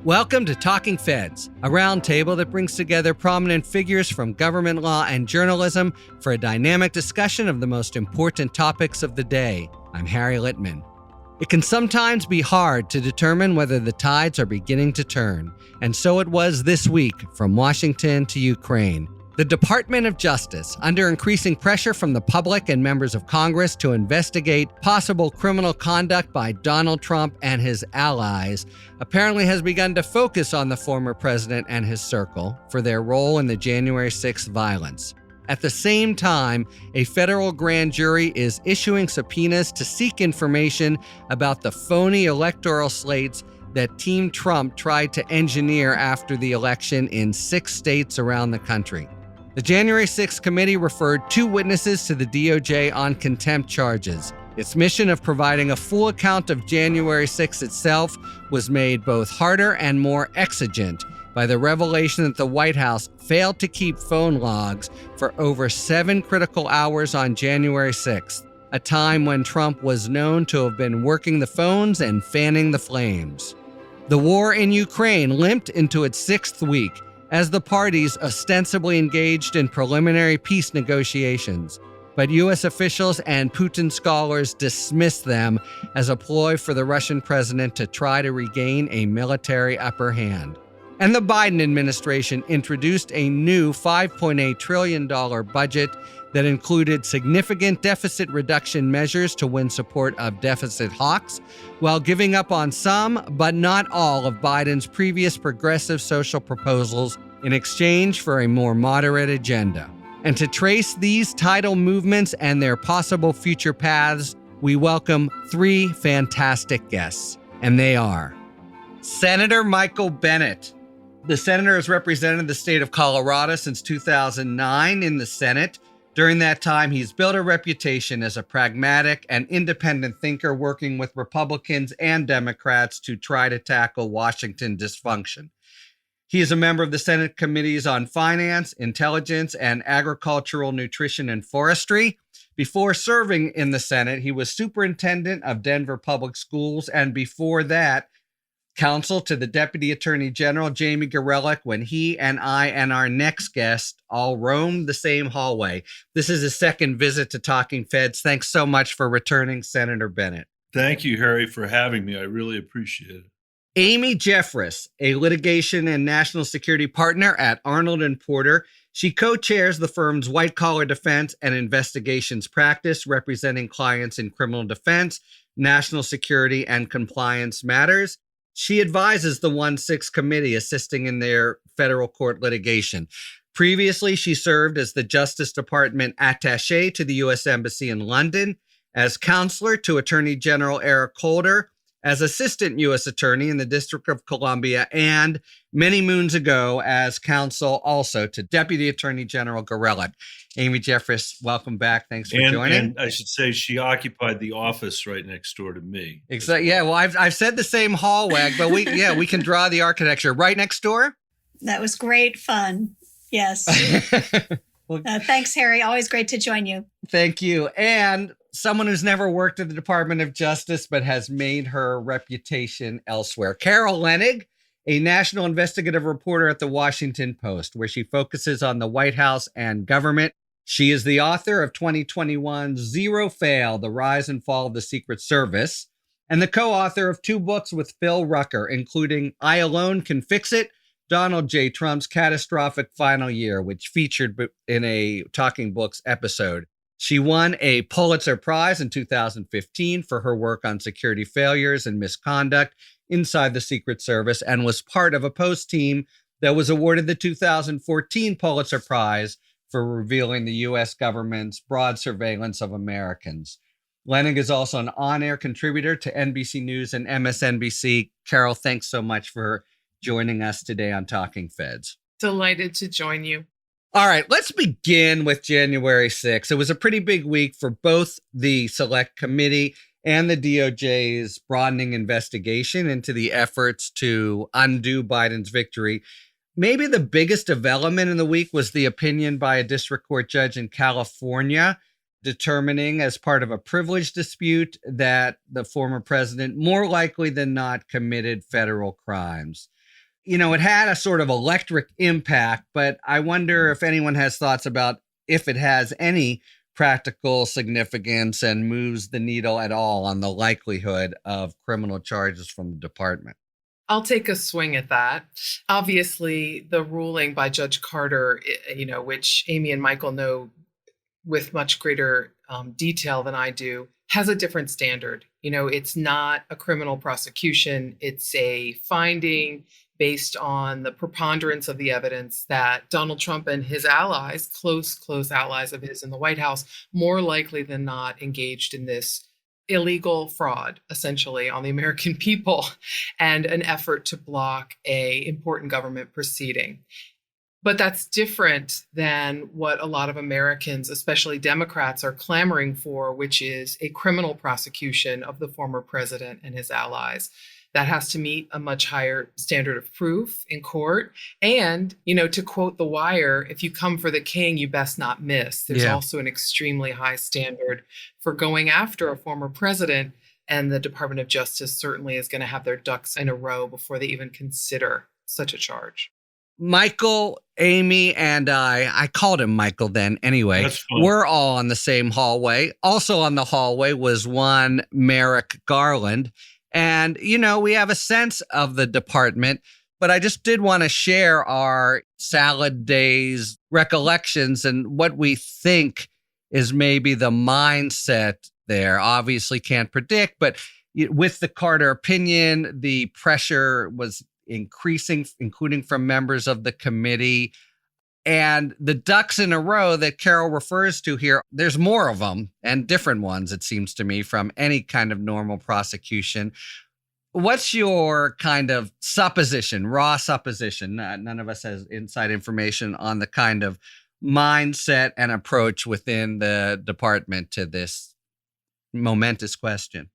Welcome to Talking Feds, a roundtable that brings together prominent figures from government law and journalism for a dynamic discussion of the most important topics of the day. I'm Harry Littman. It can sometimes be hard to determine whether the tides are beginning to turn, and so it was this week from Washington to Ukraine. The Department of Justice, under increasing pressure from the public and members of Congress to investigate possible criminal conduct by Donald Trump and his allies, apparently has begun to focus on the former president and his circle for their role in the January 6th violence. At the same time, a federal grand jury is issuing subpoenas to seek information about the phony electoral slates that Team Trump tried to engineer after the election in 6 states around the country. The January 6th committee referred 2 witnesses to the DOJ on contempt charges. Its mission of providing a full account of January 6th itself was made both harder and more exigent by the revelation that the White House failed to keep phone logs for over 7 critical hours on January 6th, a time when Trump was known to have been working the phones and fanning the flames. The war in Ukraine limped into its 6th week, as the parties ostensibly engaged in preliminary peace negotiations. But U.S. officials and Putin scholars dismissed them as a ploy for the Russian president to try to regain a military upper hand. And the Biden administration introduced a new $5.8 trillion budget that included significant deficit reduction measures to win support of deficit hawks, while giving up on some, but not all, of Biden's previous progressive social proposals in exchange for a more moderate agenda. And to trace these tidal movements and their possible future paths, we welcome 3 fantastic guests, and they are Senator Michael Bennet. The senator has represented the state of Colorado since 2009 in the Senate. During that time, he's built a reputation as a pragmatic and independent thinker, working with Republicans and Democrats to try to tackle Washington dysfunction. He is a member of the Senate Committees on Finance, Intelligence, and Agricultural Nutrition and Forestry. Before serving in the Senate, he was superintendent of Denver Public Schools, and before that, counsel to the Deputy Attorney General, Jamie Gorelick, when he and I and our next guest all roamed the same hallway. This is his 2nd visit to Talking Feds. Thanks so much for returning, Senator Bennet. Thank you, Harry, for having me. I really appreciate it. Amy Jeffress, a litigation and national security partner at Arnold & Porter. She co-chairs the firm's white-collar defense and investigations practice, representing clients in criminal defense, national security, and compliance matters. She advises the 1-6 committee assisting in their federal court litigation. Previously, she served as the Justice Department attaché to the U.S. Embassy in London, as counselor to Attorney General Eric Holder, as assistant U.S. attorney in the District of Columbia, and many moons ago as counsel also to Deputy Attorney General Gorelick. Amy Jeffress, welcome back. Thanks for joining. And I should say she occupied the office right next door to me. Exactly. Yeah. Well, I've said the same hallway, but we can draw the architecture right next door. That was great fun. Yes. Well, thanks, Harry. Always great to join you. Thank you. And someone who's never worked at the Department of Justice, but has made her reputation elsewhere. Carol Leonnig, a national investigative reporter at the Washington Post, where she focuses on the White House and government. She is the author of 2021's Zero Fail, The Rise and Fall of the Secret Service, and the co-author of 2 books with Phil Rucker, including I Alone Can Fix It, Donald J. Trump's Catastrophic Final Year, which featured in a Talking Books episode. She won a Pulitzer Prize in 2015 for her work on security failures and misconduct inside the Secret Service, and was part of a Post team that was awarded the 2014 Pulitzer Prize for revealing the U.S. government's broad surveillance of Americans. Lenig is also an on-air contributor to NBC News and MSNBC. Carol, thanks so much for joining us today on Talking Feds. Delighted to join you. All right, let's begin with January 6th. It was a pretty big week for both the Select Committee and the DOJ's broadening investigation into the efforts to undo Biden's victory. Maybe the biggest development in the week was the opinion by a district court judge in California determining, as part of a privilege dispute, that the former president more likely than not committed federal crimes. it had a sort of electric impact, but I wonder if anyone has thoughts about if it has any practical significance and moves the needle at all on the likelihood of criminal charges from the department. I'll take a swing at that. Obviously, the ruling by Judge Carter, which Amy and Michael know with much greater detail than I do, has a different standard. It's not a criminal prosecution. It's a finding based on the preponderance of the evidence that Donald Trump and his allies, close allies of his in the White House, more likely than not engaged in this illegal fraud, essentially, on the American people and an effort to block an important government proceeding. But that's different than what a lot of Americans, especially Democrats, are clamoring for, which is a criminal prosecution of the former president and his allies. That has to meet a much higher standard of proof in court. And, to quote The Wire, if you come for the king, you best not miss. There's also an extremely high standard for going after a former president. And the Department of Justice certainly is going to have their ducks in a row before they even consider such a charge. Michael, Amy, and I called him Michael then anyway, we're all on the same hallway. Also on the hallway was one Merrick Garland. And, we have a sense of the department, but I just did want to share our salad days recollections and what we think is maybe the mindset there. Obviously can't predict, but with the Carter opinion, the pressure was increasing, including from members of the committee. And the ducks in a row that Carol refers to here, there's more of them and different ones, it seems to me, from any kind of normal prosecution. What's your kind of supposition, raw supposition? None of us has inside information on the kind of mindset and approach within the department to this momentous question.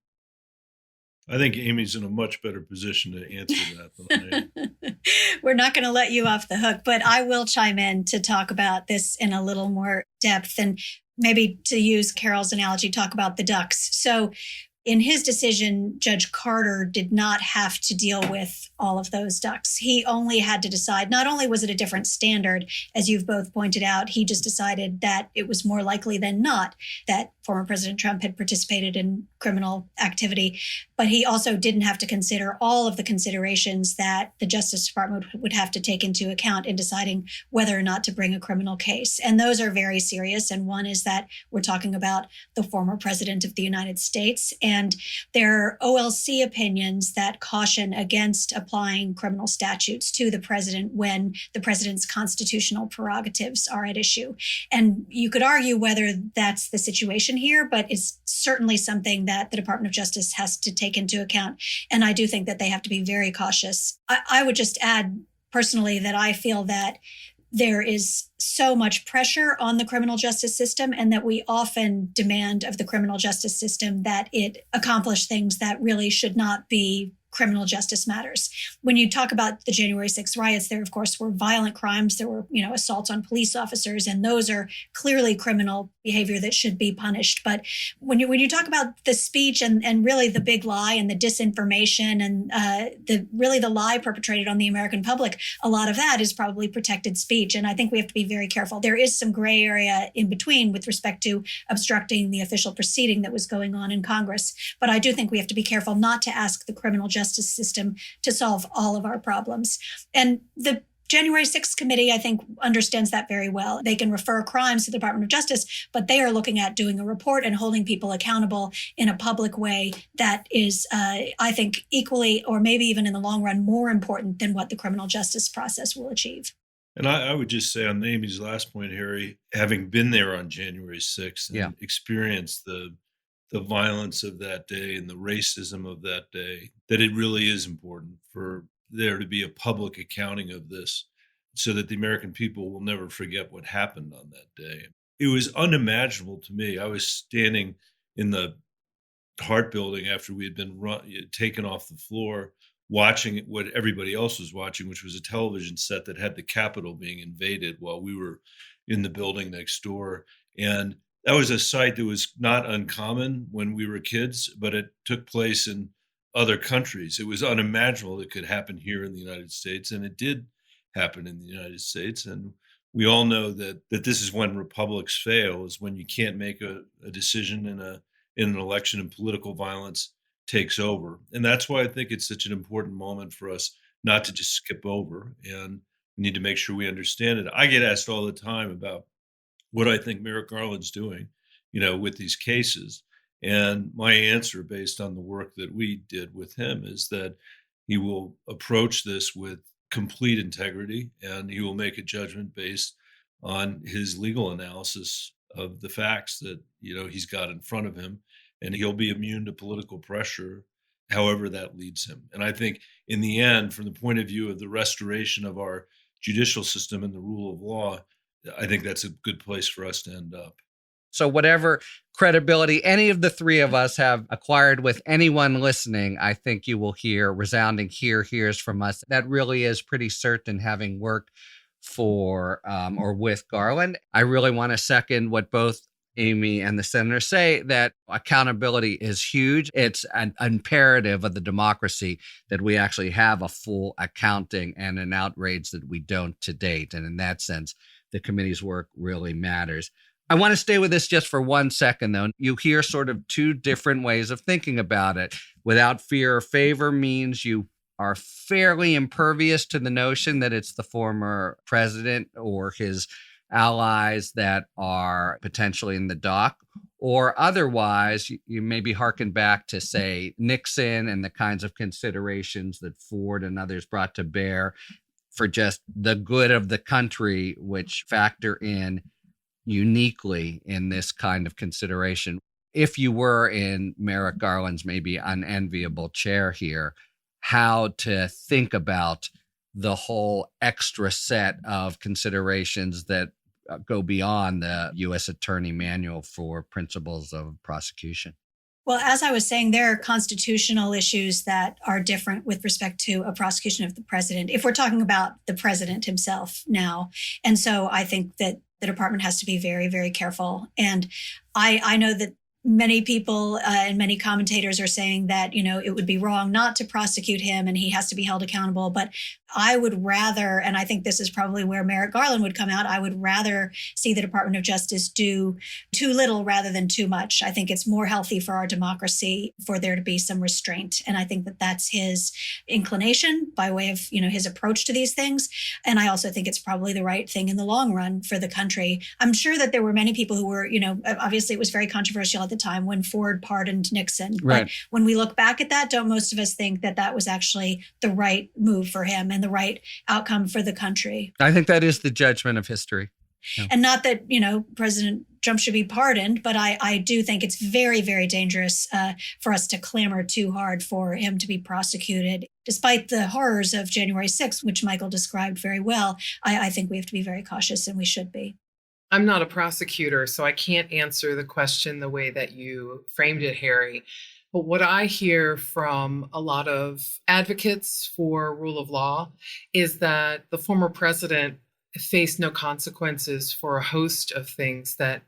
I think Amy's in a much better position to answer that than I am. We're not going to let you off the hook, but I will chime in to talk about this in a little more depth and maybe, to use Carol's analogy, talk about the ducks. So in his decision, Judge Carter did not have to deal with all of those ducks. He only had to decide, not only was it a different standard, as you've both pointed out, he just decided that it was more likely than not that former President Trump had participated in criminal activity, but he also didn't have to consider all of the considerations that the Justice Department would have to take into account in deciding whether or not to bring a criminal case. And those are very serious. And one is that we're talking about the former president of the United States, and there are OLC opinions that caution against applying criminal statutes to the president when the president's constitutional prerogatives are at issue. And you could argue whether that's the situation here, but it's certainly something that the Department of Justice has to take into account. And I do think that they have to be very cautious. I would just add personally that I feel that there is so much pressure on the criminal justice system, and that we often demand of the criminal justice system that it accomplish things that really should not be criminal justice matters. When you talk about the January 6th riots, there, of course, were violent crimes. There were, assaults on police officers, and those are clearly criminal behavior that should be punished. But when you talk about the speech and really the big lie and the disinformation and the lie perpetrated on the American public, a lot of that is probably protected speech. And I think we have to be very careful. There is some gray area in between with respect to obstructing the official proceeding that was going on in Congress. But I do think we have to be careful not to ask the criminal justice system to solve all of our problems. And the January 6th committee, I think, understands that very well. They can refer crimes to the Department of Justice, but they are looking at doing a report and holding people accountable in a public way that is, I think, equally or maybe even in the long run more important than what the criminal justice process will achieve. And I would just say on Amy's last point, Harry, having been there on January 6th and experienced the violence of that day and the racism of that day, that it really is important for there to be a public accounting of this so that the American people will never forget what happened on that day. It was unimaginable to me. I was standing in the Hart building after we had been taken off the floor, watching what everybody else was watching, which was a television set that had the Capitol being invaded while we were in the building next door. And that was a sight that was not uncommon when we were kids, but it took place in other countries. It was unimaginable it could happen here in the United States, and it did happen in the United States. And we all know that this is when republics fail, is when you can't make a decision in an election and political violence takes over. And that's why I think it's such an important moment for us not to just skip over, and we need to make sure we understand it. I get asked all the time about what I think Merrick Garland's doing, with these cases. And my answer, based on the work that we did with him, is that he will approach this with complete integrity, and he will make a judgment based on his legal analysis of the facts that, he's got in front of him. And he'll be immune to political pressure, however that leads him. And I think in the end, from the point of view of the restoration of our judicial system and the rule of law, I think that's a good place for us to end up. So whatever credibility any of the three of us have acquired with anyone listening, I think you will hear resounding hears from us. That really is pretty certain, having worked for or with Garland. I really want to second what both Amy and the senator say, that accountability is huge. It's an imperative of the democracy that we actually have a full accounting, and an outrage that we don't to date. And in that sense, the committee's work really matters. I want to stay with this just for 1 second, though. You hear sort of two different ways of thinking about it. Without fear or favor means you are fairly impervious to the notion that it's the former president or his allies that are potentially in the dock, or otherwise you maybe harken back to, say, Nixon and the kinds of considerations that Ford and others brought to bear for just the good of the country, which factor in uniquely in this kind of consideration. If you were in Merrick Garland's maybe unenviable chair here, how to think about the whole extra set of considerations that go beyond the U.S. Attorney Manual for Principles of Prosecution. Well, as I was saying, there are constitutional issues that are different with respect to a prosecution of the president, if we're talking about the president himself now. And so I think that the department has to be very, very careful. And I know that many people and many commentators are saying that, it would be wrong not to prosecute him and he has to be held accountable. But I would rather, and I think this is probably where Merrick Garland would come out, I would rather see the Department of Justice do too little rather than too much. I think it's more healthy for our democracy for there to be some restraint. And I think that that's his inclination by way of, his approach to these things. And I also think it's probably the right thing in the long run for the country. I'm sure that there were many people who were, obviously it was very controversial at the time when Ford pardoned Nixon. Right. But when we look back at that, don't most of us think that that was actually the right move for him and the right outcome for the country? I think that is the judgment of history. Yeah. And not that, President Trump should be pardoned, but I do think it's very, very dangerous for us to clamor too hard for him to be prosecuted. Despite the horrors of January 6th, which Michael described very well, I think we have to be very cautious, and we should be. I'm not a prosecutor, so I can't answer the question the way that you framed it, Harry. But what I hear from a lot of advocates for rule of law is that the former president faced no consequences for a host of things that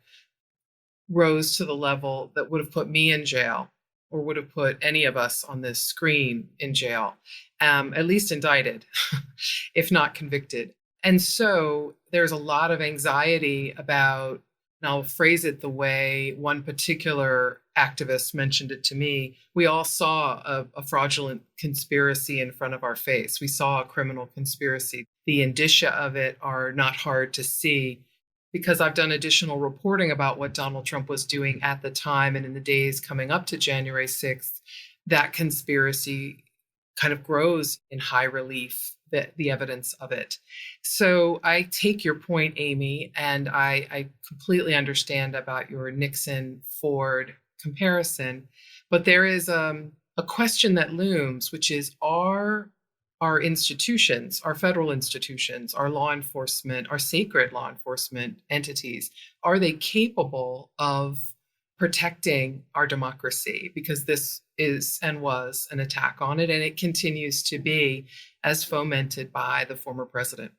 rose to the level that would have put me in jail or would have put any of us on this screen in jail, at least indicted, if not convicted. And so there's a lot of anxiety about, and I'll phrase it the way one particular activist mentioned it to me. We all saw a fraudulent conspiracy in front of our face. We saw a criminal conspiracy. The indicia of it are not hard to see because I've done additional reporting about what Donald Trump was doing at the time and in the days coming up to January 6th. That conspiracy kind of grows in high relief, the evidence of it. So I take your point, Amy, and I completely understand about your Nixon-Ford comparison. But there is a question that looms, which is, are our institutions, our federal institutions, our law enforcement, our sacred law enforcement entities, are they capable of protecting our democracy? Because this is and was an attack on it, and it continues to be, as fomented by the former president.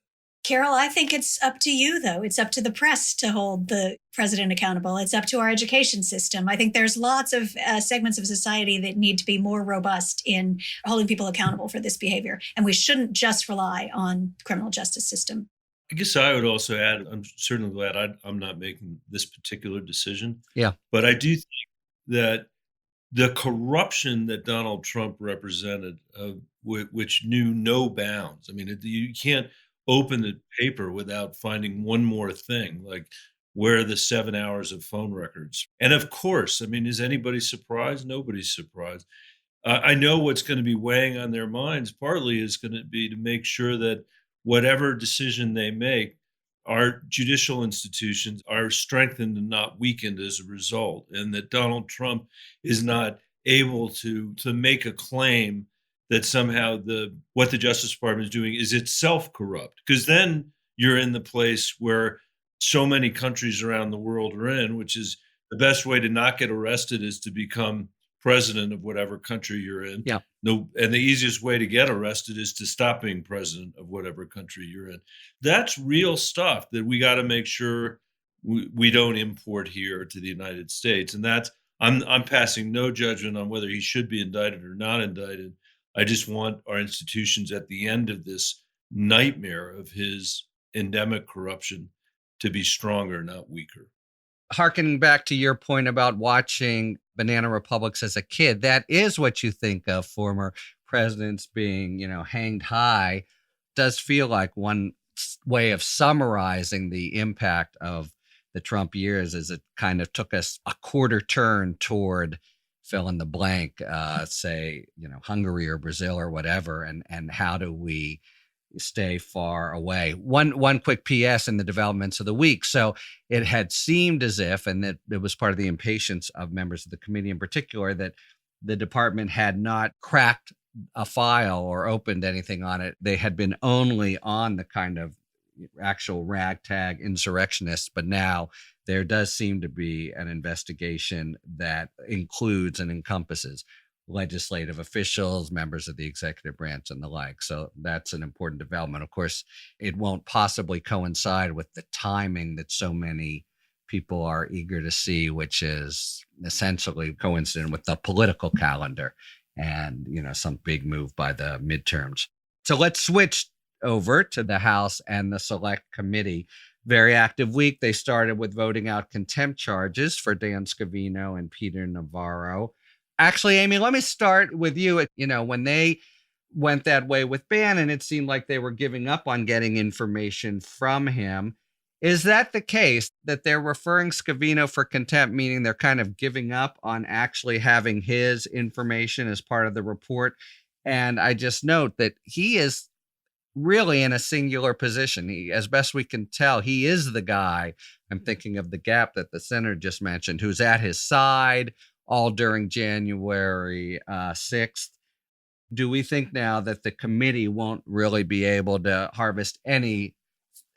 Carol, I think it's up to you, though. It's up to the press to hold the president accountable. It's up to our education system. I think there's lots of segments of society that need to be more robust in holding people accountable for this behavior. And we shouldn't just rely on the criminal justice system. I guess I would also add, I'm certainly glad I'm not making this particular decision. Yeah. But I do think that the corruption that Donald Trump represented, which knew no bounds. I mean, you can't open the paper without finding one more thing, like where are the 7 hours of phone records? And of course, I mean, is anybody surprised? Nobody's surprised. I know what's going to be weighing on their minds partly is going to be to make sure that whatever decision they make, our judicial institutions are strengthened and not weakened as a result, and that Donald Trump is not able to make a claim that somehow what the Justice Department is doing is itself corrupt, because then you're in the place where so many countries around the world are in, which is the best way to not get arrested is to become president of whatever country you're in. Yeah. No, and the easiest way to get arrested is to stop being president of whatever country you're in. That's real stuff that we got to make sure we don't import here to the United States. And that's I'm passing no judgment on whether he should be indicted or not indicted. I just want our institutions at the end of this nightmare of his endemic corruption to be stronger, not weaker. Harkening back to your point about watching banana republics as a kid, that is what you think of former presidents being, hanged high. Does feel like one way of summarizing the impact of the Trump years is it kind of took us a quarter turn toward fill in the blank, say, Hungary or Brazil or whatever, and how do we stay far away? One quick PS in the developments of the week. So it had seemed as if, and that it was part of the impatience of members of the committee in particular, that the department had not cracked a file or opened anything on it. They had been only on the kind of actual ragtag insurrectionists, but now there does seem to be an investigation that includes and encompasses legislative officials, members of the executive branch, and the like. So that's an important development. Of course, it won't possibly coincide with the timing that so many people are eager to see, which is essentially coincident with the political calendar and, some big move by the midterms. So let's switch over to the House and the Select Committee. Very active week. They started with voting out contempt charges for Dan Scovino and Peter Navarro. Actually, Amy, let me start with you. When they went that way with Bannon, it seemed like they were giving up on getting information from him. Is that the case, that they're referring Scovino for contempt, meaning they're kind of giving up on actually having his information as part of the report? And I just note that he is really in a singular position. He, as best we can tell, he is the guy, I'm thinking of the gap that the senator just mentioned, who's at his side all during January 6th. Do we think now that the committee won't really be able to harvest any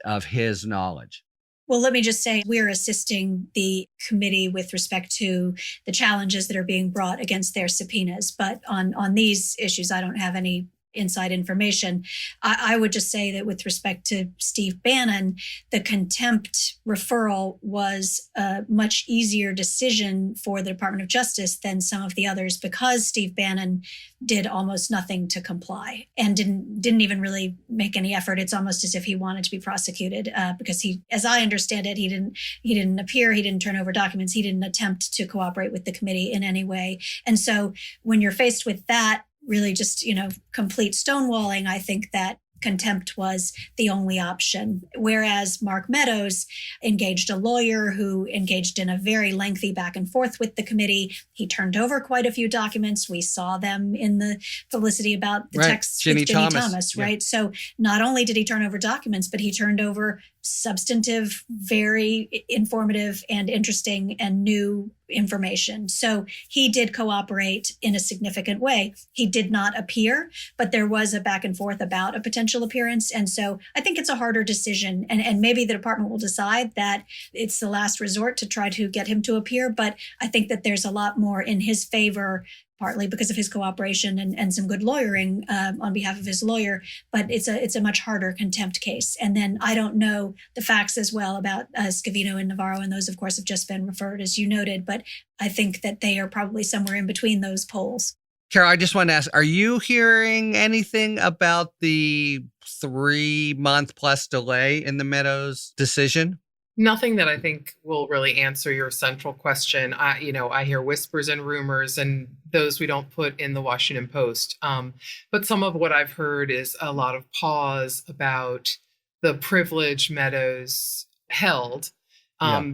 of his knowledge? Well, let me just say we're assisting the committee with respect to the challenges that are being brought against their subpoenas. But on these issues, I don't have any inside information. I would just say that with respect to Steve Bannon, the contempt referral was a much easier decision for the Department of Justice than some of the others, because Steve Bannon did almost nothing to comply and didn't even really make any effort. It's almost as if he wanted to be prosecuted because he, as I understand it, he didn't appear, he didn't turn over documents, he didn't attempt to cooperate with the committee in any way. And so when you're faced with that, really just, complete stonewalling, I think that contempt was the only option. Whereas Mark Meadows engaged a lawyer who engaged in a very lengthy back and forth with the committee. He turned over quite a few documents. We saw them in the publicity about the texts with Ginny Thomas, right? Yeah. So not only did he turn over documents, but he turned over substantive, very informative and interesting and new information. So he did cooperate in a significant way. He did not appear, but there was a back and forth about a potential appearance. And so I think it's a harder decision. And maybe the department will decide that it's the last resort to try to get him to appear. But I think that there's a lot more in his favor partly because of his cooperation and some good lawyering on behalf of his lawyer. But it's a much harder contempt case. And then I don't know the facts as well about Scovino and Navarro, and those, of course, have just been referred, as you noted. But I think that they are probably somewhere in between those polls. Carol, I just want to ask, are you hearing anything about the 3-month plus delay in the Meadows decision? Nothing that I think will really answer your central question. I hear whispers and rumors, and those we don't put in the Washington Post. But some of what I've heard is a lot of pause about the privilege Meadows held,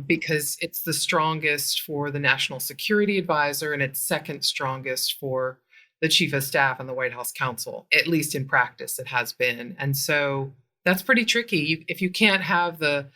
because it's the strongest for the National Security Advisor, and it's second strongest for the Chief of Staff and the White House Counsel. At least in practice, it has been. And so that's pretty tricky. If you can't have the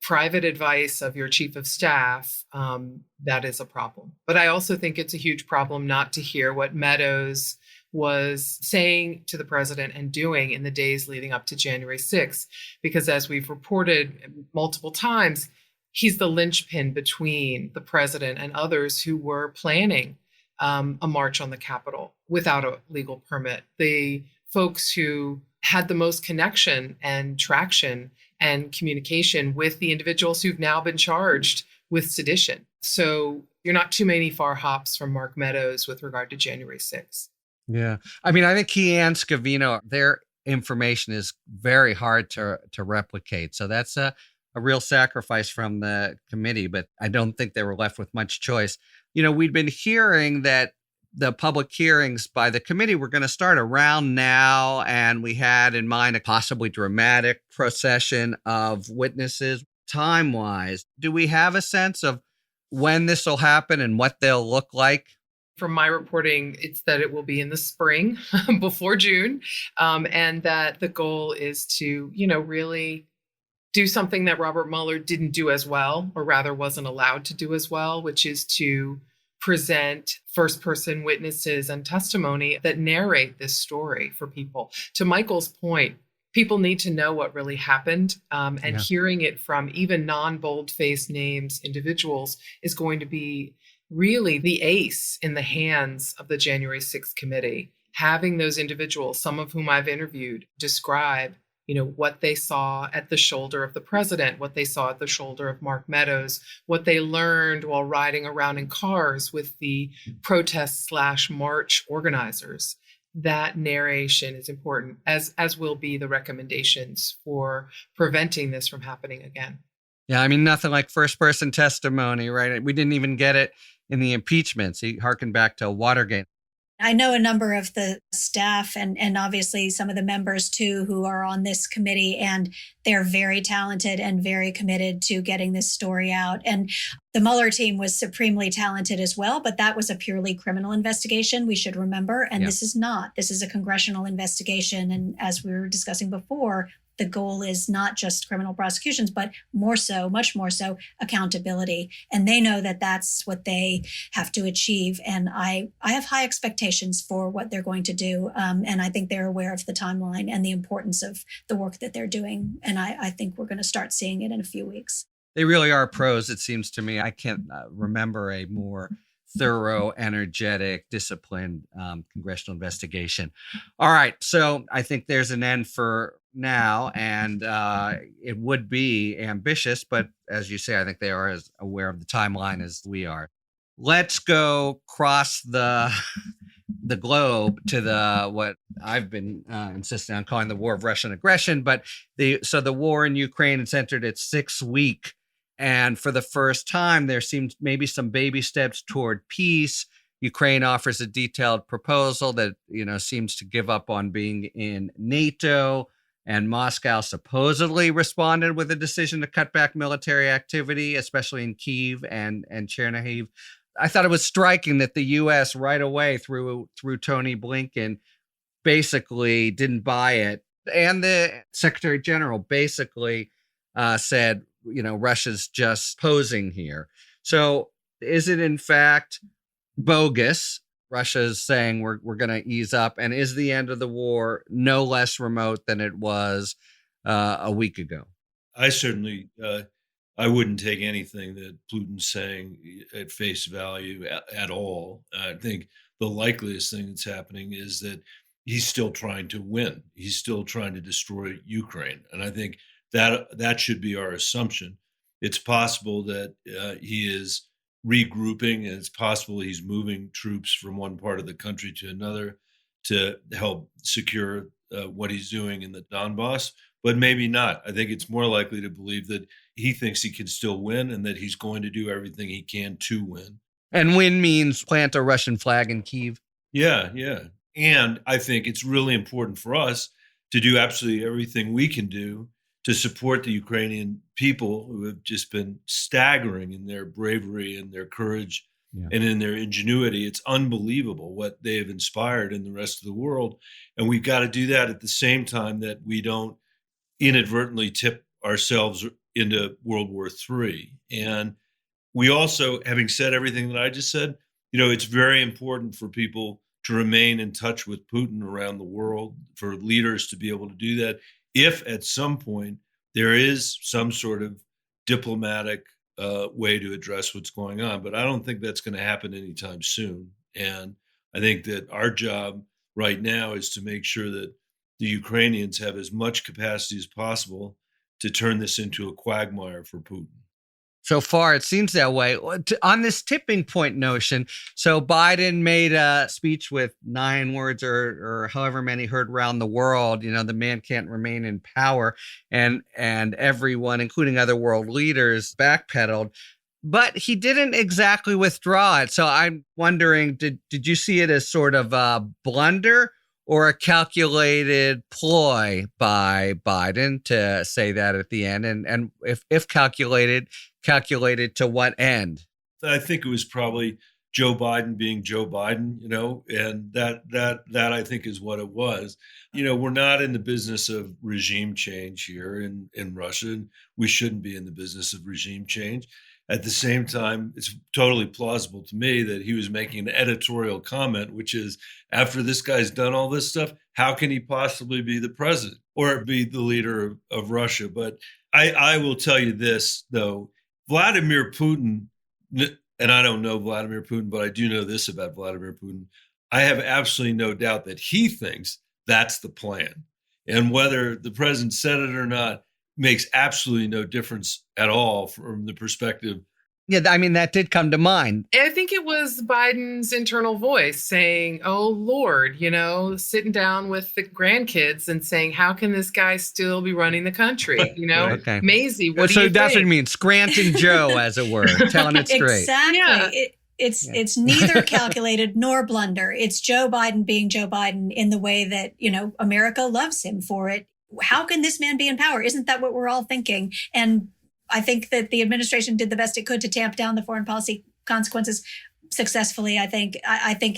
private advice of your chief of staff, that is a problem. But I also think it's a huge problem not to hear what Meadows was saying to the president and doing in the days leading up to January 6th, because as we've reported multiple times, he's the linchpin between the president and others who were planning a march on the Capitol without a legal permit. The folks who had the most connection and traction and communication with the individuals who've now been charged with sedition. So you're not too many far hops from Mark Meadows with regard to January 6th. Yeah. I mean, I think he and Scovino, their information is very hard to replicate. So that's a real sacrifice from the committee, but I don't think they were left with much choice. We'd been hearing that the public hearings by the committee were going to start around now, and we had in mind a possibly dramatic procession of witnesses. Time-wise, do we have a sense of when this will happen and what they'll look like? From my reporting, it's that it will be in the spring before June, and that the goal is to, really do something that Robert Mueller didn't do as well, or rather wasn't allowed to do as well, which is to present first-person witnesses and testimony that narrate this story for people. To Michael's point, people need to know what really happened, and hearing it from even non-bold-faced names, individuals, is going to be really the ace in the hands of the January 6th committee. Having those individuals, some of whom I've interviewed, describe what they saw at the shoulder of the president, what they saw at the shoulder of Mark Meadows, what they learned while riding around in cars with the protest/march organizers. That narration is important, as will be the recommendations for preventing this from happening again. Yeah, I mean, nothing like first-person testimony, right? We didn't even get it in the impeachments. He harkened back to Watergate. I know a number of the staff and obviously some of the members too who are on this committee, and they're very talented and very committed to getting this story out. And the Mueller team was supremely talented as well, but that was a purely criminal investigation, we should remember. And This is not. This is a congressional investigation. And as we were discussing before, the goal is not just criminal prosecutions, but more so, much more so, accountability. And they know that that's what they have to achieve. And I have high expectations for what they're going to do. And I think they're aware of the timeline and the importance of the work that they're doing. And I think we're going to start seeing it in a few weeks. They really are pros, it seems to me. I can't remember a more thorough, energetic, disciplined congressional investigation. All right. So I think there's an end for now, and it would be ambitious, but as you say, I think they are as aware of the timeline as we are. Let's go cross the globe to what I've been insisting on calling the war of Russian aggression. But the war in Ukraine has entered its 6th week. And for the first time, there seems maybe some baby steps toward peace. Ukraine offers a detailed proposal that, seems to give up on being in NATO. And Moscow supposedly responded with a decision to cut back military activity, especially in Kyiv and Chernihiv. I thought it was striking that the U.S. right away through Tony Blinken basically didn't buy it. And the Secretary General basically said, Russia's just posing here. So is it in fact bogus? Russia's saying we're going to ease up, and is the end of the war no less remote than it was a week ago? I certainly, I wouldn't take anything that Putin's saying at face value at all. I think the likeliest thing that's happening is that he's still trying to win. He's still trying to destroy Ukraine. And I think that should be our assumption. It's possible that he is regrouping, and it's possible he's moving troops from one part of the country to another to help secure what he's doing in the Donbass, but maybe not. I think it's more likely to believe that he thinks he can still win and that he's going to do everything he can to win. And win means plant a Russian flag in Kyiv. Yeah. And I think it's really important for us to do absolutely everything we can do to support the Ukrainian people who have just been staggering in their bravery and their courage and in their ingenuity. It's unbelievable what they have inspired in the rest of the world. And we've got to do that at the same time that we don't inadvertently tip ourselves into World War III. And we also, having said everything that I just said, it's very important for people to remain in touch with Putin around the world, for leaders to be able to do that. If at some point there is some sort of diplomatic way to address what's going on, but I don't think that's going to happen anytime soon. And I think that our job right now is to make sure that the Ukrainians have as much capacity as possible to turn this into a quagmire for Putin. So far, it seems that way. On this tipping point notion, so Biden made a speech with 9 words or however many heard around the world. The man can't remain in power, and everyone, including other world leaders, backpedaled. But he didn't exactly withdraw it. So I'm wondering, did you see it as sort of a blunder or a calculated ploy by Biden to say that at the end? And if calculated to what end? I think it was probably Joe Biden being Joe Biden, and that I think is what it was. We're not in the business of regime change here in Russia, and we shouldn't be in the business of regime change. At the same time, it's totally plausible to me that he was making an editorial comment, which is, after this guy's done all this stuff, how can he possibly be the president or be the leader of Russia? But I will tell you this, though. Vladimir Putin, and I don't know Vladimir Putin, but I do know this about Vladimir Putin. I have absolutely no doubt that he thinks that's the plan. And whether the president said it or not makes absolutely no difference at all from the perspective. Yeah, I mean, that did come to mind. I think it was Biden's internal voice saying, oh, Lord, sitting down with the grandkids and saying, how can this guy still be running the country? Okay. Maisie, what do you think? So that's what it means. Scranton Joe, as it were, telling it straight. Exactly. Yeah. It's neither calculated nor blunder. It's Joe Biden being Joe Biden in the way that, America loves him for it. How can this man be in power? Isn't that what we're all thinking? And I think that the administration did the best it could to tamp down the foreign policy consequences successfully. I think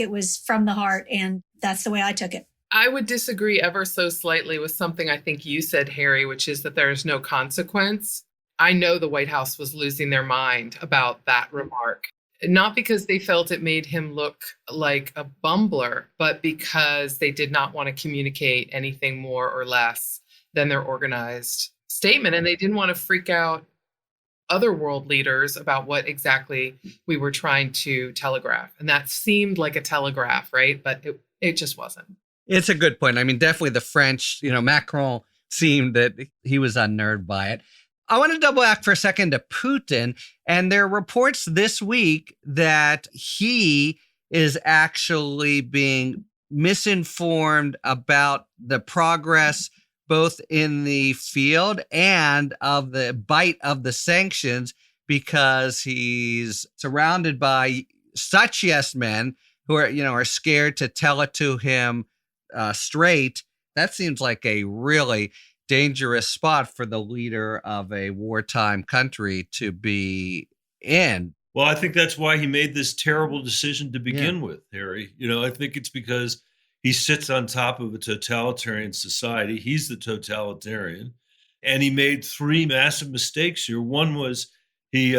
it was from the heart, and that's the way I took it. I would disagree ever so slightly with something I think you said, Harry, which is that there is no consequence. I know the White House was losing their mind about that remark, not because they felt it made him look like a bumbler, but because they did not want to communicate anything more or less than their organized statement. And they didn't want to freak out other world leaders about what exactly we were trying to telegraph. And that seemed like a telegraph, right? But it just wasn't. It's a good point. I mean, definitely the French, Macron seemed that he was unnerved by it. I want to double back for a second to Putin. And there are reports this week that he is actually being misinformed about the progress both in the field and of the bite of the sanctions, because he's surrounded by such yes men who are scared to tell it to him straight. That seems like a really dangerous spot for the leader of a wartime country to be in. Well, I think that's why he made this terrible decision to begin with, Harry. I think it's because he sits on top of a totalitarian society. He's the totalitarian. And he made 3 massive mistakes here. One was he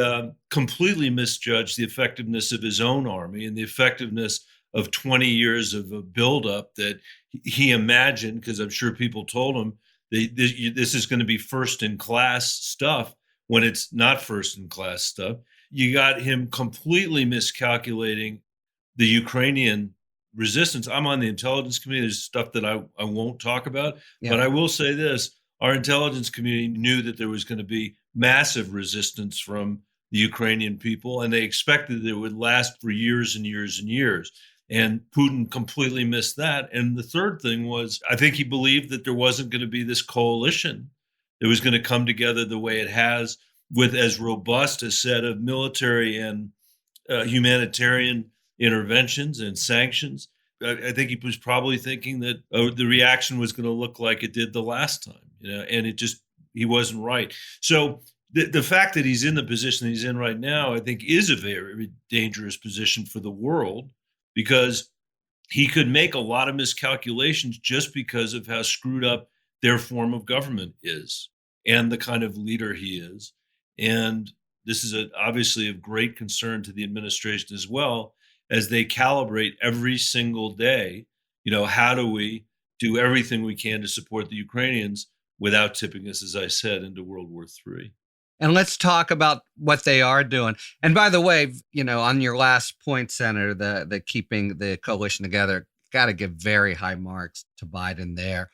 completely misjudged the effectiveness of his own army and the effectiveness of 20 years of a buildup that he imagined, because I'm sure people told him this is going to be first-in-class stuff when it's not first-in-class stuff. You got him completely miscalculating the Ukrainian resistance. I'm on the intelligence committee. There's stuff that I won't talk about, Yeah. but I will say this. Our intelligence community knew that there was going to be massive resistance from the Ukrainian people, and they expected that it would last for years and years and years. And Putin completely missed that. And the third thing was, I think he believed that there wasn't going to be this coalition that was going to come together the way it has, with as robust a set of military and humanitarian interventions and sanctions. I think he was probably thinking that the reaction was going to look like it did the last time, and he wasn't right. So the fact that he's in the position that he's in right now, I think, is a very dangerous position for the world, because he could make a lot of miscalculations just because of how screwed up their form of government is and the kind of leader he is. And this is obviously of great concern to the administration as well, as they calibrate every single day, how do we do everything we can to support the Ukrainians without tipping us, as I said, into World War III. And let's talk about what they are doing. And by the way, on your last point, Senator, the keeping the coalition together, got to give very high marks to Biden there.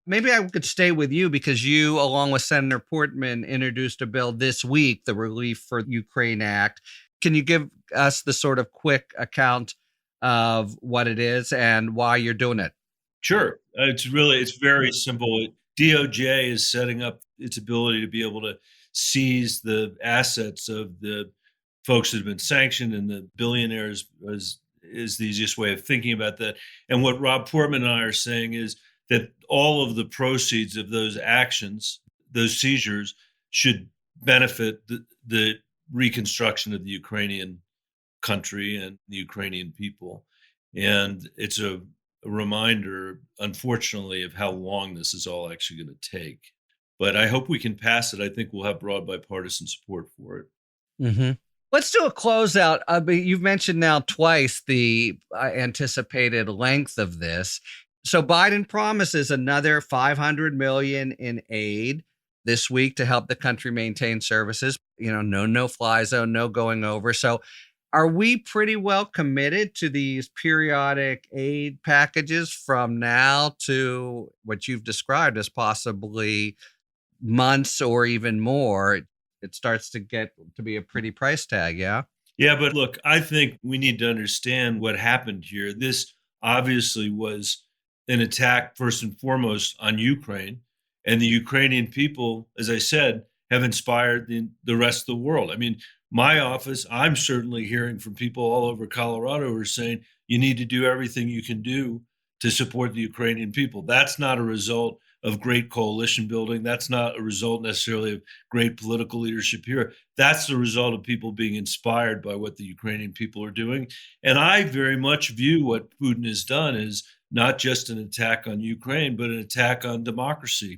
Maybe I could stay with you, because you, along with Senator Portman, introduced a bill this week, the Relief for Ukraine Act. Can you give us the sort of quick account of what it is and why you're doing it? Sure. It's very simple. DOJ is setting up its ability to be able to seize the assets of the folks that have been sanctioned, and the billionaires is the easiest way of thinking about that. And what Rob Portman and I are saying is that all of the proceeds of those actions, those seizures, should benefit the reconstruction of the Ukrainian country and the Ukrainian people. And it's a reminder, unfortunately, of how long this is all actually going to take. But I hope we can pass it. I think we'll have broad bipartisan support for it. Mm-hmm. Let's do a closeout. You've mentioned now twice the anticipated length of this. So Biden promises another $500 million in aid this week to help the country maintain services. No-fly zone, no going over. So are we pretty well committed to these periodic aid packages from now to what you've described as possibly months or even more? It starts to get to be a pretty price tag, yeah? Yeah, but look, I think we need to understand what happened here. This obviously was an attack, first and foremost, on Ukraine. And the Ukrainian people, as I said, have inspired the rest of the world. I mean, my office, I'm certainly hearing from people all over Colorado who are saying you need to do everything you can do to support the Ukrainian people. That's not a result of great coalition building. That's not a result necessarily of great political leadership here. That's the result of people being inspired by what the Ukrainian people are doing. And I very much view what Putin has done as not just an attack on Ukraine, but an attack on democracy,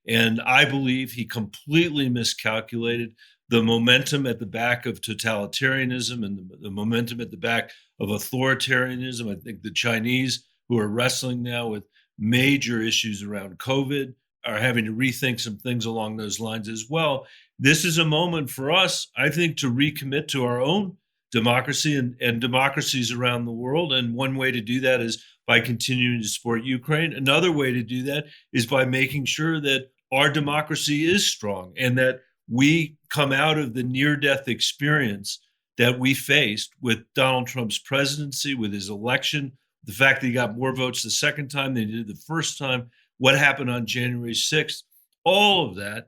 and I believe he completely miscalculated the momentum at the back of totalitarianism and the momentum at the back of authoritarianism. I think the Chinese, who are wrestling now with major issues around COVID, are having to rethink some things along those lines as well. This is a moment for us, I think, to recommit to our own democracy and democracies around the world. And one way to do that is by continuing to support Ukraine. Another way to do that is by making sure that our democracy is strong and that we come out of the near-death experience that we faced with Donald Trump's presidency, with his election, the fact that he got more votes the second time than he did the first time, what happened on January 6th, all of that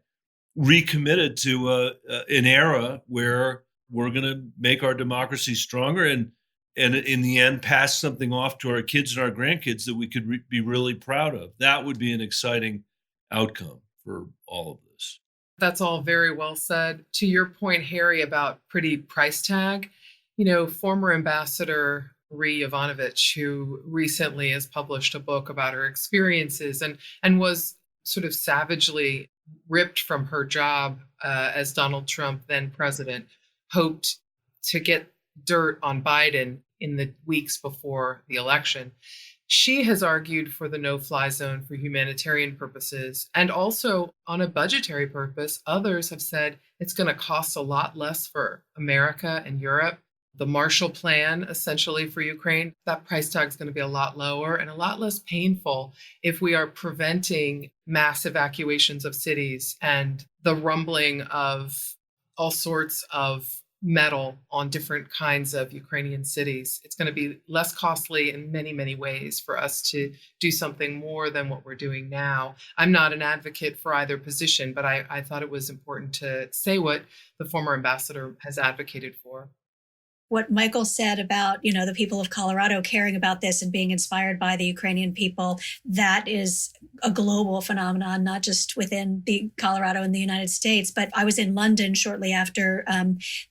recommitted to an era where we're going to make our democracy stronger and in the end pass something off to our kids and our grandkids that we could be really proud of. That would be an exciting outcome for all of this. That's all very well said. To your point, Harry, about pretty price tag, former Ambassador Marie Yovanovitch, who recently has published a book about her experiences and was sort of savagely ripped from her job as Donald Trump, then president, hoped to get dirt on Biden in the weeks before the election. She has argued for the no-fly zone for humanitarian purposes and also on a budgetary purpose. Others have said it's going to cost a lot less for America and Europe the Marshall Plan, essentially, for Ukraine, that price tag is going to be a lot lower and a lot less painful if we are preventing mass evacuations of cities and the rumbling of all sorts of metal on different kinds of Ukrainian cities. It's going to be less costly in many, many ways for us to do something more than what we're doing now. I'm not an advocate for either position, but I thought it was important to say what the former ambassador has advocated for. What Michael said about, the people of Colorado caring about this and being inspired by the Ukrainian people, that is a global phenomenon, not just within the Colorado and the United States. But I was in London shortly after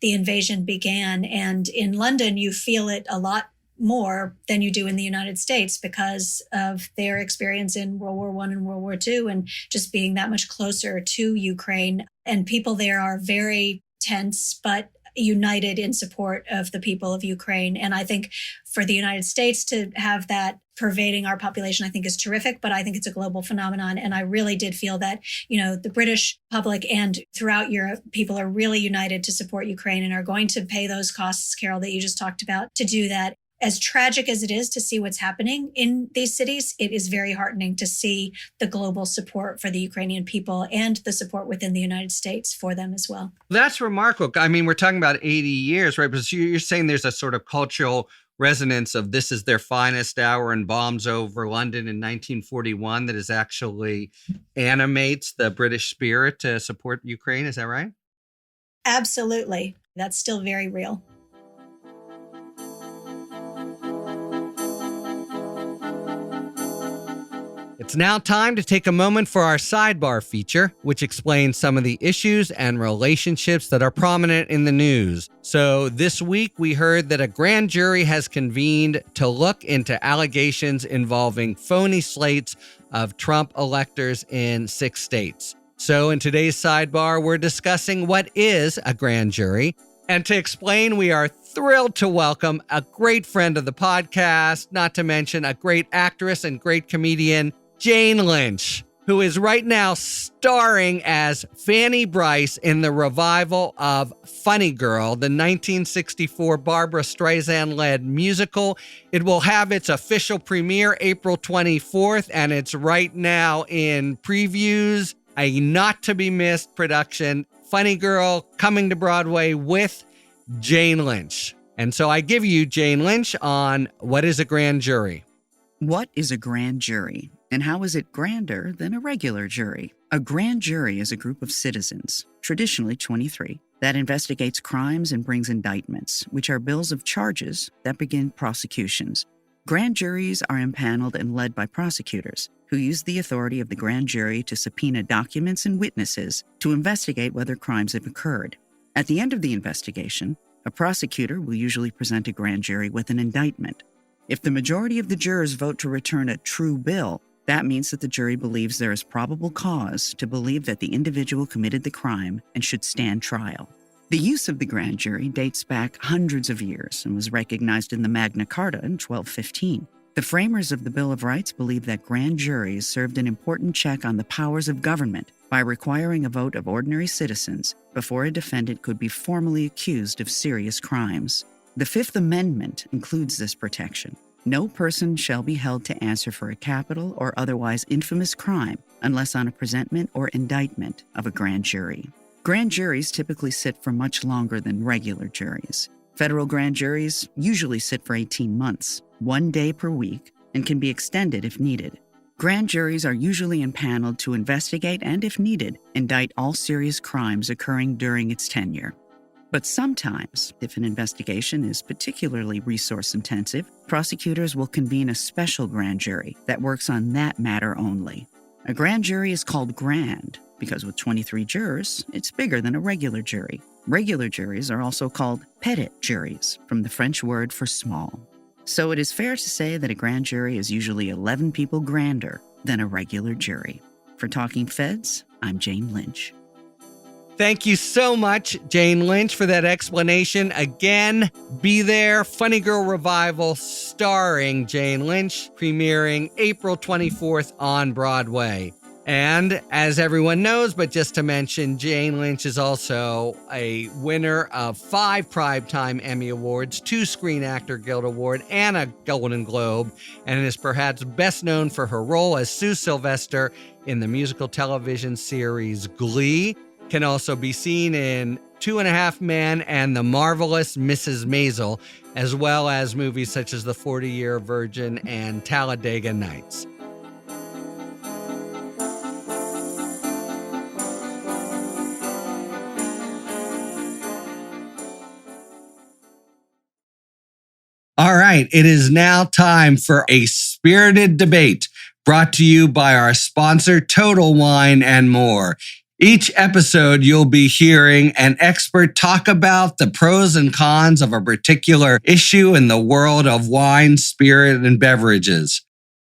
the invasion began. And in London, you feel it a lot more than you do in the United States because of their experience in World War I and World War II and just being that much closer to Ukraine. And people there are very tense, but united in support of the people of Ukraine. And I think for the United States to have that pervading our population, I think is terrific, but I think it's a global phenomenon. And I really did feel that, the British public and throughout Europe, people are really united to support Ukraine and are going to pay those costs, Carol, that you just talked about, to do that. As tragic as it is to see what's happening in these cities, it is very heartening to see the global support for the Ukrainian people and the support within the United States for them as well. That's remarkable. I mean, we're talking about 80 years, right? Because you're saying there's a sort of cultural resonance of this is their finest hour and bombs over London in 1941 that is actually animates the British spirit to support Ukraine. Is that right? Absolutely. That's still very real. It's now time to take a moment for our sidebar feature, which explains some of the issues and relationships that are prominent in the news. So this week, we heard that a grand jury has convened to look into allegations involving phony slates of Trump electors in 6 states. So in today's sidebar, we're discussing what is a grand jury. And to explain, we are thrilled to welcome a great friend of the podcast, not to mention a great actress and great comedian, Jane Lynch, who is right now starring as Fanny Brice in the revival of Funny Girl, the 1964 Barbra Streisand-led musical. It will have its official premiere April 24th, and it's right now in previews. A not-to-be-missed production, Funny Girl, coming to Broadway with Jane Lynch. And so I give you Jane Lynch on what is a grand jury. What is a grand jury, and how is it grander than a regular jury? A grand jury is a group of citizens, traditionally 23, that investigates crimes and brings indictments, which are bills of charges that begin prosecutions. Grand juries are impaneled and led by prosecutors, who use the authority of the grand jury to subpoena documents and witnesses to investigate whether crimes have occurred. At the end of the investigation, a prosecutor will usually present a grand jury with an indictment. If the majority of the jurors vote to return a true bill, that means that the jury believes there is probable cause to believe that the individual committed the crime and should stand trial. The use of the grand jury dates back hundreds of years and was recognized in the Magna Carta in 1215. The framers of the Bill of Rights believed that grand juries served an important check on the powers of government by requiring a vote of ordinary citizens before a defendant could be formally accused of serious crimes. The Fifth Amendment includes this protection. No person shall be held to answer for a capital or otherwise infamous crime unless on a presentment or indictment of a grand jury. Grand juries typically sit for much longer than regular juries. Federal grand juries usually sit for 18 months, 1 day per week, and can be extended if needed. Grand juries are usually impaneled to investigate and, if needed, indict all serious crimes occurring during its tenure. But sometimes, if an investigation is particularly resource-intensive, prosecutors will convene a special grand jury that works on that matter only. A grand jury is called grand because with 23 jurors, it's bigger than a regular jury. Regular juries are also called petit juries, from the French word for small. So it is fair to say that a grand jury is usually 11 people grander than a regular jury. For Talking Feds, I'm Jane Lynch. Thank you so much, Jane Lynch, for that explanation. Again, be there. Funny Girl Revival starring Jane Lynch, premiering April 24th on Broadway. And as everyone knows, but just to mention, Jane Lynch is also a winner of 5 Primetime Emmy Awards, 2 Screen Actor Guild Award, and a Golden Globe, and is perhaps best known for her role as Sue Sylvester in the musical television series Glee. Can also be seen in 2.5 Men and The Marvelous Mrs. Maisel, as well as movies such as The 40-Year Virgin and Talladega Nights. All right, it is now time for a spirited debate brought to you by our sponsor, Total Wine and More. Each episode, you'll be hearing an expert talk about the pros and cons of a particular issue in the world of wine, spirit, and beverages.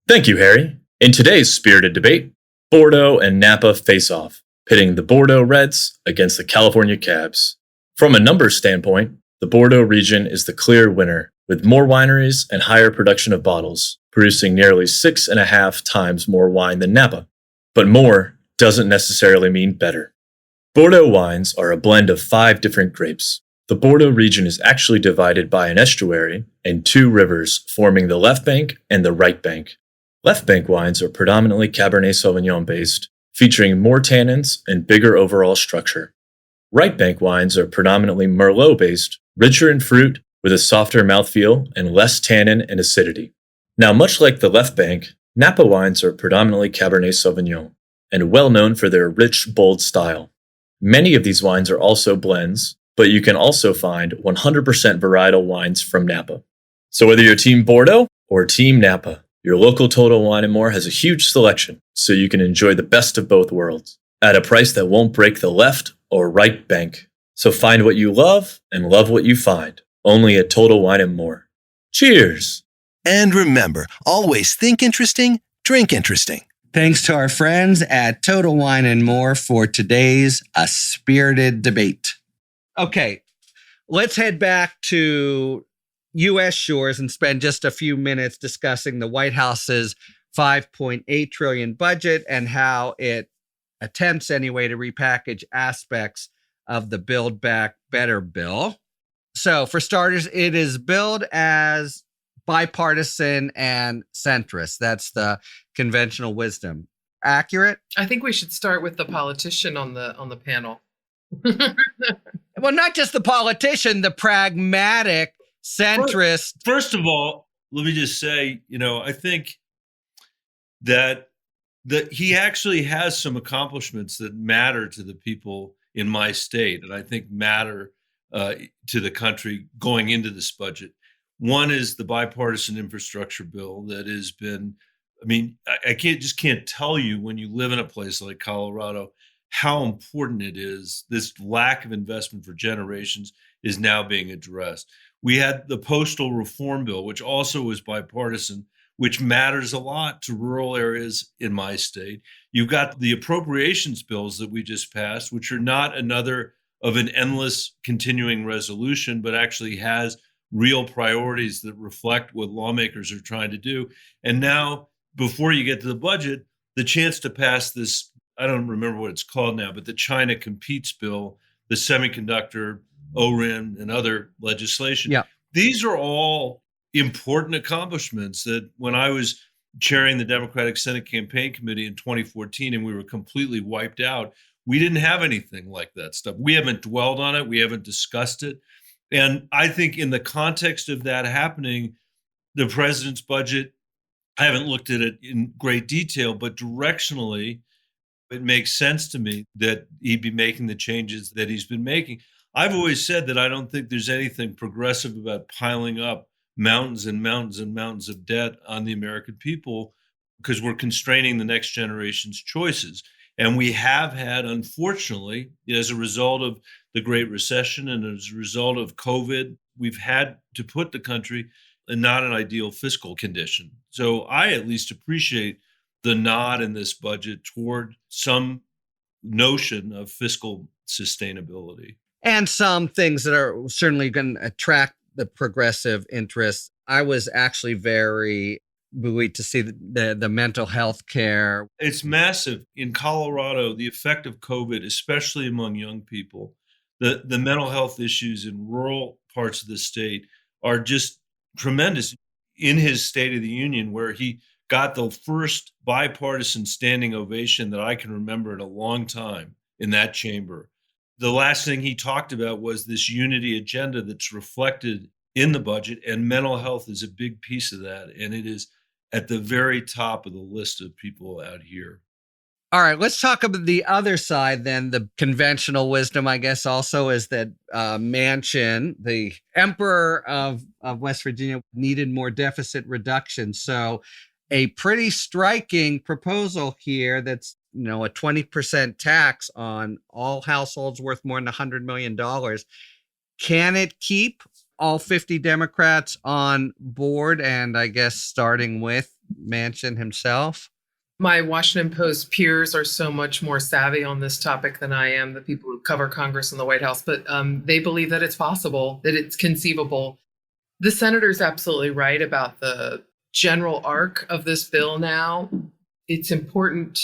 Thank you, Harry. In today's spirited debate, Bordeaux and Napa face off, pitting the Bordeaux Reds against the California Cabs. From a numbers standpoint, the Bordeaux region is the clear winner, with more wineries and higher production of bottles, producing nearly 6.5 times more wine than Napa. But more doesn't necessarily mean better. Bordeaux wines are a blend of 5 different grapes. The Bordeaux region is actually divided by an estuary and 2 rivers forming the left bank and the right bank. Left bank wines are predominantly Cabernet Sauvignon based, featuring more tannins and bigger overall structure. Right bank wines are predominantly Merlot based, richer in fruit, with a softer mouthfeel and less tannin and acidity. Now, much like the left bank, Napa wines are predominantly Cabernet Sauvignon, and well known for their rich, bold style. Many of these wines are also blends, but you can also find 100% varietal wines from Napa. So whether you're Team Bordeaux or Team Napa, your local Total Wine & More has a huge selection, so you can enjoy the best of both worlds, at a price that won't break the left or right bank. So find what you love and love what you find. Only at Total Wine & More. Cheers! And remember, always think interesting, drink interesting. Thanks to our friends at Total Wine and More for today's A Spirited Debate. Okay, let's head back to U.S. shores and spend just a few minutes discussing the White House's $5.8 trillion budget and how it attempts anyway to repackage aspects of the Build Back Better bill. So for starters, it is billed as bipartisan and centrist. That's the conventional wisdom. Accurate? I think we should start with the politician on the panel. Well, not just the politician, the pragmatic centrist. First of all, let me just say, I think that he actually has some accomplishments that matter to the people in my state, and I think matter to the country going into this budget. One is the bipartisan infrastructure bill that has been, I can't tell you when you live in a place like Colorado how important it is. This lack of investment for generations is now being addressed. We had the postal reform bill, which also was bipartisan, which matters a lot to rural areas in my state. You've got the appropriations bills that we just passed, which are not another of an endless continuing resolution, but actually has real priorities that reflect what lawmakers are trying to do. And now, before you get to the budget, the chance to pass this, I don't remember what it's called now, but the China Competes bill, the semiconductor, ORIN, and other legislation. Yeah. These are all important accomplishments that when I was chairing the Democratic Senate Campaign Committee in 2014 and we were completely wiped out, we didn't have anything like that stuff. We haven't dwelled on it. We haven't discussed it. And I think in the context of that happening, the president's budget, I haven't looked at it in great detail, but directionally, it makes sense to me that he'd be making the changes that he's been making. I've always said that I don't think there's anything progressive about piling up mountains and mountains and mountains of debt on the American people because we're constraining the next generation's choices. And we have had, unfortunately, as a result of the Great Recession and as a result of COVID, we've had to put the country in not an ideal fiscal condition. So I at least appreciate the nod in this budget toward some notion of fiscal sustainability. And some things that are certainly going to attract the progressive interest. I was actually very buoyed to see the mental health care. It's massive. In Colorado, the effect of COVID, especially among young people, the mental health issues in rural parts of the state are just tremendous. In his State of the Union, where he got the first bipartisan standing ovation that I can remember in a long time in that chamber, the last thing he talked about was this unity agenda that's reflected in the budget, and mental health is a big piece of that. And it is at the very top of the list of people out here. All right, let's talk about the other side then. The conventional wisdom, I guess, also is that Manchin, the emperor of West Virginia, needed more deficit reduction. So a pretty striking proposal here that's, a 20% tax on all households worth more than $100 million. Can it keep all 50 Democrats on board? And I guess starting with Manchin himself? My Washington Post peers are so much more savvy on this topic than I am, the people who cover Congress and the White House, but they believe that it's possible, that it's conceivable. The senator's absolutely right about the general arc of this bill now. It's important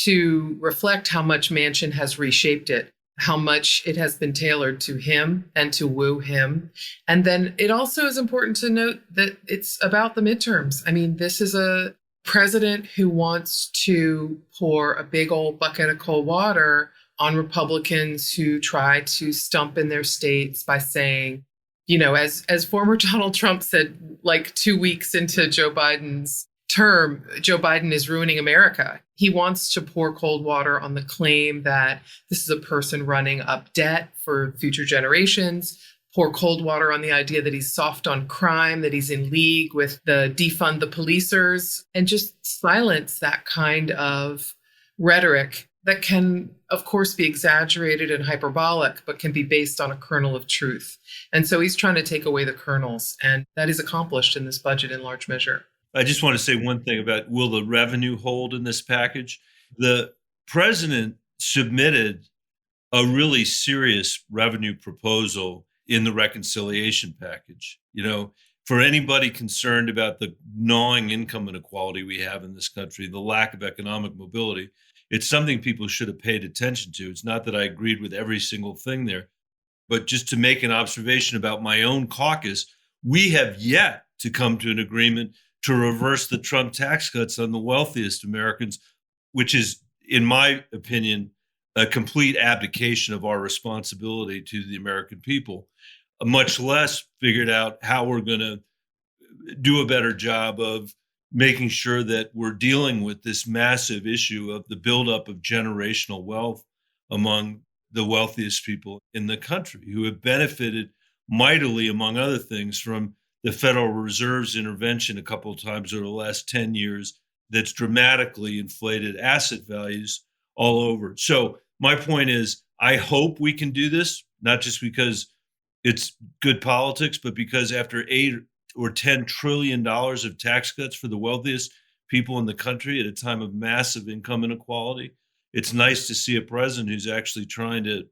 to reflect how much Manchin has reshaped it, how much it has been tailored to him and to woo him. And then it also is important to note that it's about the midterms. I mean, this is a president who wants to pour a big old bucket of cold water on Republicans who try to stump in their states by saying, as former Donald Trump said, like 2 weeks into Joe Biden's term, Joe Biden is ruining America. He wants to pour cold water on the claim that this is a person running up debt for future generations, pour cold water on the idea that he's soft on crime, that he's in league with the defund the policers, and just silence that kind of rhetoric that can, of course, be exaggerated and hyperbolic, but can be based on a kernel of truth. And so he's trying to take away the kernels, and that is accomplished in this budget in large measure. I just want to say one thing about, will the revenue hold in this package? The president submitted a really serious revenue proposal in the reconciliation package. For anybody concerned about the gnawing income inequality we have in this country, the lack of economic mobility, it's something people should have paid attention to. It's not that I agreed with every single thing there, but just to make an observation about my own caucus, we have yet to come to an agreement to reverse the Trump tax cuts on the wealthiest Americans, which is, in my opinion, a complete abdication of our responsibility to the American people, much less figured out how we're going to do a better job of making sure that we're dealing with this massive issue of the buildup of generational wealth among the wealthiest people in the country, who have benefited mightily, among other things, from the Federal Reserve's intervention a couple of times over the last 10 years that's dramatically inflated asset values all over. So my point is, I hope we can do this, not just because it's good politics, but because after $8 or $10 trillion of tax cuts for the wealthiest people in the country at a time of massive income inequality, it's nice to see a president who's actually trying to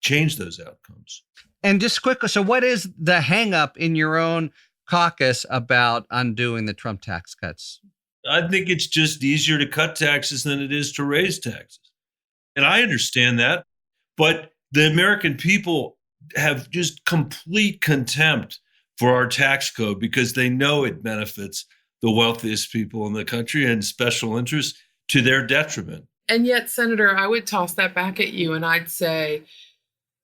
change those outcomes. And just quickly, so what is the hang up in your own caucus about undoing the Trump tax cuts? I think it's just easier to cut taxes than it is to raise taxes. And I understand that, but the American people have just complete contempt for our tax code because they know it benefits the wealthiest people in the country and special interests to their detriment. And yet, Senator, I would toss that back at you and I'd say,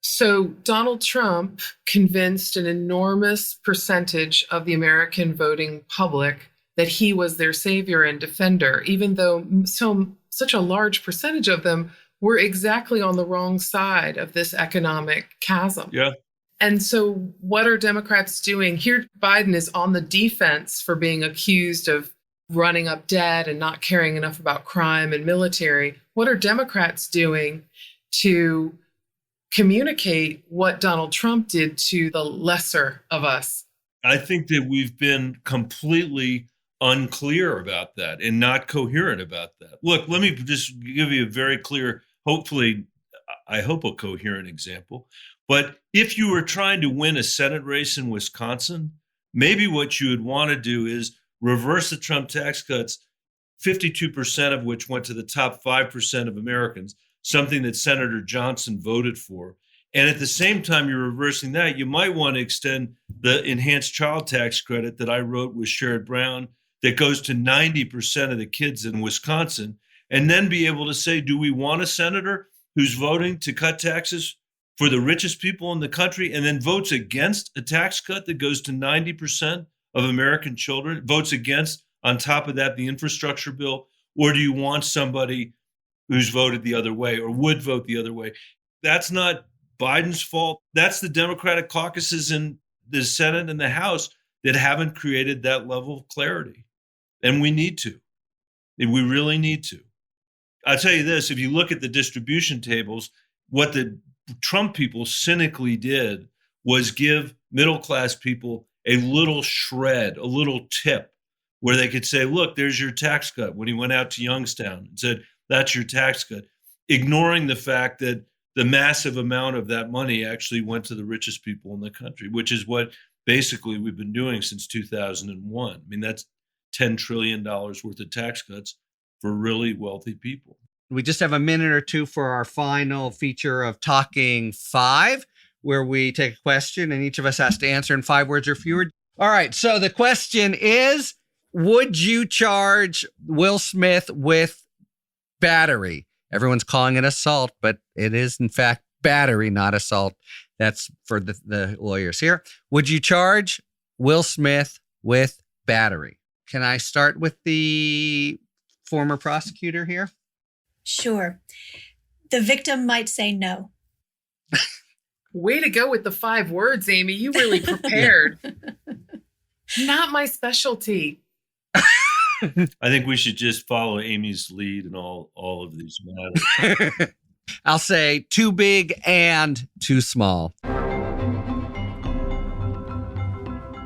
so Donald Trump convinced an enormous percentage of the American voting public that he was their savior and defender, even though such a large percentage of them were exactly on the wrong side of this economic chasm. Yeah. And so what are Democrats doing? Here, Biden is on the defense for being accused of running up debt and not caring enough about crime and military. What are Democrats doing to communicate what Donald Trump did to the lesser of us? I think that we've been completely unclear about that and not coherent about that. Look, let me just give you a very clear, hopefully, I hope a coherent example. But if you were trying to win a Senate race in Wisconsin, maybe what you would want to do is reverse the Trump tax cuts, 52% of which went to the top 5% of Americans, something that Senator Johnson voted for. And at the same time you're reversing that, you might want to extend the enhanced child tax credit that I wrote with Sherrod Brown that goes to 90% of the kids in Wisconsin, and then be able to say, do we want a senator who's voting to cut taxes for the richest people in the country and then votes against a tax cut that goes to 90% of American children, votes against, on top of that, the infrastructure bill? Or do you want somebody who's voted the other way or would vote the other way? That's not Biden's fault. That's the Democratic caucuses in the Senate and the House that haven't created that level of clarity. And we need to. We really need to. I'll tell you this, if you look at the distribution tables, what the Trump people cynically did was give middle-class people a little shred, a little tip, where they could say, look, there's your tax cut, when he went out to Youngstown and said, that's your tax cut, ignoring the fact that the massive amount of that money actually went to the richest people in the country, which is what basically we've been doing since 2001. I mean, that's $10 trillion worth of tax cuts for really wealthy people. We just have a minute or two for our final feature of Talking 5, where we take a question and each of us has to answer in 5 words or fewer. All right. So the question is, would you charge Will Smith with battery? Everyone's calling it assault, but it is in fact battery, not assault. That's for the lawyers here. Would you charge Will Smith with battery? Can I start with the former prosecutor here? Sure. The victim might say no. Way to go with the 5 words, Amy. You really prepared. Not my specialty. I think we should just follow Amy's lead in all of these matters. I'll say too big and too small.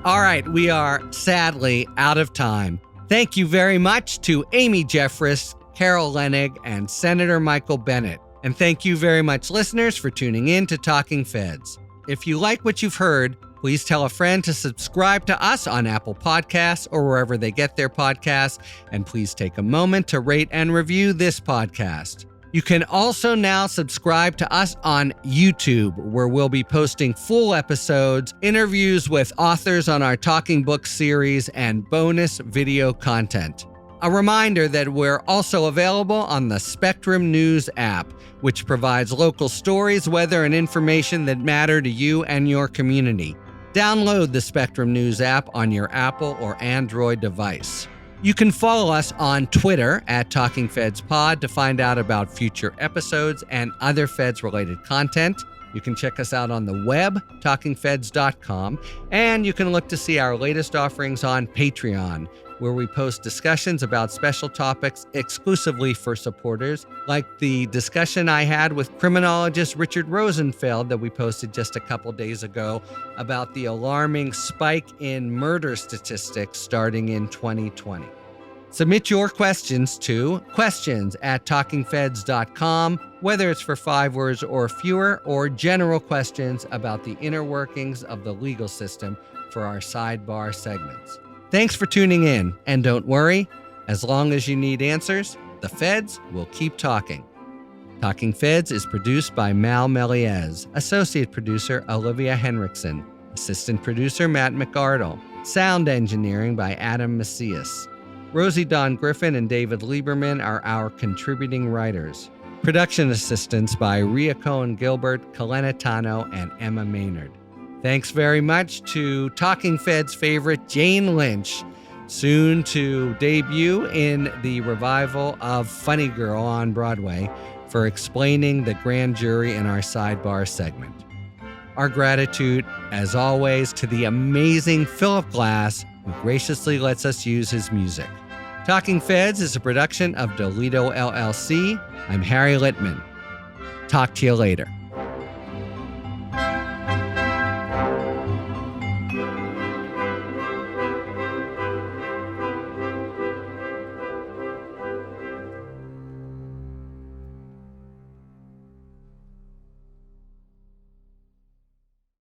All right, we are sadly out of time. Thank you very much to Amy Jeffress, Carol Leonnig, and Senator Michael Bennet. And thank you very much, listeners, for tuning in to Talking Feds. If you like what you've heard, please tell a friend to subscribe to us on Apple Podcasts or wherever they get their podcasts. And please take a moment to rate and review this podcast. You can also now subscribe to us on YouTube, where we'll be posting full episodes, interviews with authors on our Talking Book series, and bonus video content. A reminder that we're also available on the Spectrum News app, which provides local stories, weather, and information that matter to you and your community. Download the Spectrum News app on your Apple or Android device. You can follow us on Twitter at Talking Feds Pod to find out about future episodes and other Feds-related content. You can check us out on the web, talkingfeds.com, and you can look to see our latest offerings on Patreon, where we post discussions about special topics exclusively for supporters, like the discussion I had with criminologist Richard Rosenfeld that we posted just a couple days ago about the alarming spike in murder statistics starting in 2020. Submit your questions to questions@talkingfeds.com, whether it's for 5 words or fewer, or general questions about the inner workings of the legal system for our sidebar segments. Thanks for tuning in, and don't worry, as long as you need answers, the Feds will keep talking. Talking Feds is produced by Mal Meliez, associate producer Olivia Henriksen, assistant producer Matt McArdle, sound engineering by Adam Macias. Rosie Dawn Griffin and David Lieberman are our contributing writers. Production assistance by Rhea Cohen-Gilbert, Kalena Tano, and Emma Maynard. Thanks very much to Talking Feds favorite Jane Lynch, soon to debut in the revival of Funny Girl on Broadway, for explaining the grand jury in our sidebar segment. Our gratitude, as always, to the amazing Philip Glass, who graciously lets us use his music. Talking Feds is a production of Dolito LLC. I'm Harry Littman. Talk to you later.